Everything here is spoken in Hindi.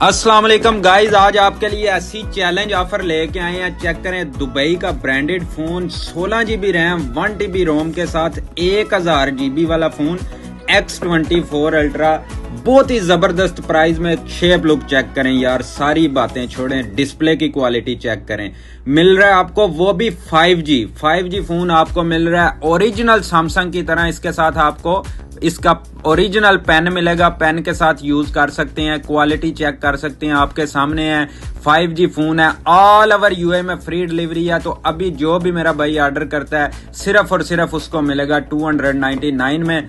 अस्सलाम वालेकुम गाइस, आज आपके लिए ऐसी चैलेंज ऑफर लेके आए हैं। चेक करें, दुबई का branded phone 16 GB RAM 1 TB रोम के साथ 1000 GB वाला फोन X24 अल्ट्रा, बहुत ही जबरदस्त प्राइस में। शेप लुक चेक करें यार, सारी बातें छोड़ें, डिस्प्ले की क्वालिटी चेक करें। मिल रहा है आपको वो भी 5G फोन आपको मिल रहा है ओरिजिनल सैमसंग की तरह। इसके साथ आपको इसका ओरिजिनल पेन मिलेगा, पेन के साथ यूज कर सकते हैं, क्वालिटी चेक कर सकते हैं, आपके सामने है। 5G फोन है, ऑल ओवर यूए में फ्री डिलीवरी है। तो अभी जो भी मेरा भाई ऑर्डर करता है सिर्फ और सिर्फ उसको मिलेगा 299 में।